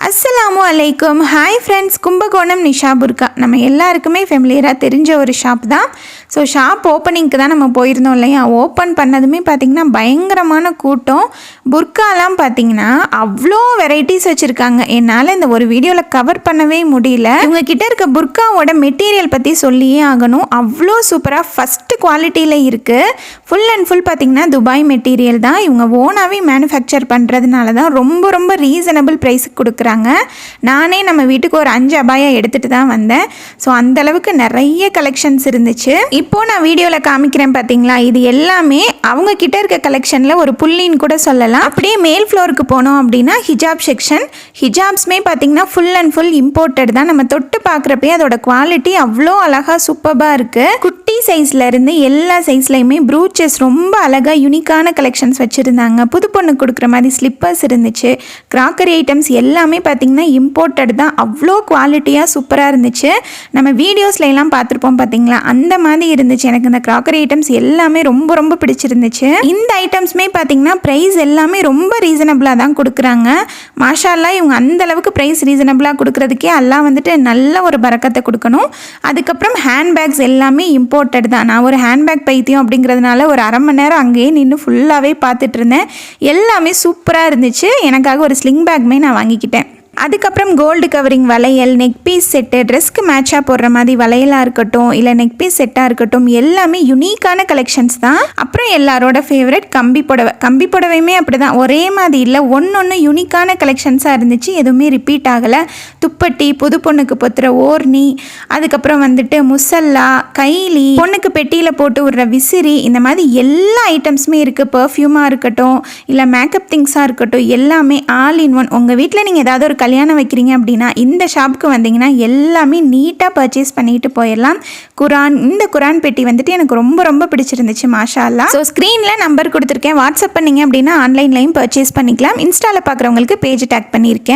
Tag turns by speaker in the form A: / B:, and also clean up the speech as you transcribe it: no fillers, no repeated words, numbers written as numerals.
A: அஸ்ஸலாமு அலைக்கும். Hi friends, Kumbakonam Nisha burqa நம்ம எல்லாருக்குமே ஃபெமிலியராக தெரிஞ்ச ஒரு ஷாப் தான். ஸோ ஷாப் ஓப்பனிங்க்கு தான் நம்ம போயிருந்தோம் இல்லையா. ஓப்பன் பண்ணதுமே பார்த்திங்கன்னா பயங்கரமான கூட்டம். புர்காலாம் பார்த்திங்கன்னா அவ்வளோ வெரைட்டிஸ் வச்சுருக்காங்க. என்னால் இந்த ஒரு வீடியோவில் கவர் பண்ணவே முடியல. இவங்க கிட்ட இருக்க புர்காவோட மெட்டீரியல் பற்றி சொல்லியே ஆகணும். அவ்வளோ சூப்பராக ஃபஸ்ட்டு குவாலிட்டியில் இருக்குது. ஃபுல் அண்ட் ஃபுல் பார்த்திங்கன்னா துபாய் மெட்டீரியல் தான். இவங்க ஓனாகவே மேனுஃபேக்சர் பண்ணுறதுனால தான் ரொம்ப ரொம்ப ரீசனபிள் ப்ரைஸுக்கு கொடுக்குறாங்க. நானே நம்ம வீட்டுக்கு ஒரு 5 அபாயா எடுத்துகிட்டு தான் வந்தேன். ஸோ அந்தளவுக்கு நிறைய கலெக்ஷன்ஸ் இருந்துச்சு. இப்போது நான் வீடியோவில் காமிக்கிறேன் பார்த்தீங்களா, இது எல்லாமே அவங்க கிட்ட இருக்க கலெக்ஷனில் ஒரு புள்ளின்னு கூட சொல்லலாம். அப்படியே மேல் ஃப்ளோருக்கு போனோம் அப்படின்னா ஹிஜாப் செக்ஷன். ஹிஜாப்ஸ்மே பார்த்தீங்கன்னா ஃபுல் அண்ட் ஃபுல் இம்போர்ட்டட் தான். நம்ம தொட்டு பார்க்குறப்பே அதோட குவாலிட்டி அவ்வளோ அழகாக சூப்பராக இருக்குது. குட்டி சைஸில் இருந்து எல்லா சைஸ்லையுமே ப்ரூச்சஸ் ரொம்ப அழகாக யூனிக்கான கலெக்ஷன்ஸ் வச்சுருந்தாங்க. புது பொண்ணு கொடுக்குற மாதிரி ஸ்லிப்பர்ஸ் இருந்துச்சு. கிராக்கரி ஐட்டம்ஸ் எல்லாமே பார்த்திங்கன்னா இம்போர்ட்டட் தான். அவ்வளோ குவாலிட்டியாக சூப்பராக இருந்துச்சு. நம்ம வீடியோஸ்ல எல்லாம் பார்த்துருப்போம் பார்த்தீங்களா, அந்த மாதிரி இருந்துச்சு. எனக்கு இந்த கிராக்கரி ஐட்டம்ஸ் எல்லாமே ரொம்ப ரொம்ப பிடிச்சிருந்துச்சு. இந்த ஐட்டம்ஸ்மே பார்த்தீங்கன்னா ப்ரைஸ் எல்லாமே ரொம்ப ரீசனபிளாக தான் கொடுக்குறாங்க. மாஷா அல்லாஹ், இவங்க அந்த அளவுக்கு ப்ரைஸ் ரீசனபிளாக கொடுக்குறதுக்கே அல்லாஹ் வந்துட்டு நல்ல ஒரு பரக்கத்தை கொடுக்கணும். அதுக்கப்புறம் ஹேண்ட்பேக்ஸ் எல்லாமே இம்போர்ட்டட் தான். நான் ஒரு ஹேண்ட்பேக் பைத்தியம் அப்படிங்கிறதுனால ஒரு அரை மணி நேரம் அங்கேயே நின்று ஃபுல்லாகவே பார்த்துட்டு இருந்தேன். எல்லாமே சூப்பராக இருந்துச்சு. எனக்காக ஒரு ஸ்லிங் பேக்மே நான் வாங்கிக்கிட்டேன். அதுக்கப்புறம் கோல்டு கவரிங் வளையல், நெக் பீஸ் செட்டு, ட்ரெஸ்க்கு மேட்சாக போடுற மாதிரி வளையலாக இருக்கட்டும், இல்லை நெக் பீஸ் செட்டாக இருக்கட்டும், எல்லாமே யுனிக்கான கலெக்ஷன்ஸ் தான். அப்புறம் எல்லாரோட ஃபேவரட் கம்பி புடவை. கம்பி புடவையுமே அப்படி தான், ஒரே மாதிரி இல்லை, ஒன்று யுனிக்கான கலெக்ஷன்ஸாக இருந்துச்சு. எதுவுமே ரிப்பீட் ஆகலை. துப்பட்டி, புது பொண்ணுக்கு பொத்துற ஓர்னி, அதுக்கப்புறம் வந்துட்டு முசல்லா, கைலி, பொண்ணுக்கு பெட்டியில் போட்டு விடுற விசிறி, இந்த மாதிரி எல்லா ஐட்டம்ஸுமே இருக்குது. பர்ஃப்யூமாக இருக்கட்டும், இல்லை மேக்கப் திங்ஸாக இருக்கட்டும், எல்லாமே ஆல் இன் ஒன். உங்கள் வீட்டில் நீங்கள் ஏதாவது ஒரு கல்யாணம் வைக்கிறீங்க அப்படின்னா இந்த ஷாப்புக்கு வந்தீங்கன்னா எல்லாமே நீட்டாக பர்ச்சேஸ் பண்ணிட்டு போயிடலாம். இந்த குரான் பெட்டி வந்துட்டு எனக்கு ரொம்ப ரொம்ப பிடிச்சிருந்துச்சு. மாஷா அல்லாஹ். ஸோ ஸ்க்ரீனில் நம்பர் கொடுத்துருக்கேன். வாட்ஸ்அப் பண்ணிங்க அப்படின்னா ஆன்லைன்லையும் பர்ச்சேஸ் பண்ணிக்கலாம். இன்ஸ்டாவில் பார்க்குறவங்களுக்கு பேஜ் டேக் பண்ணியிருக்கேன்.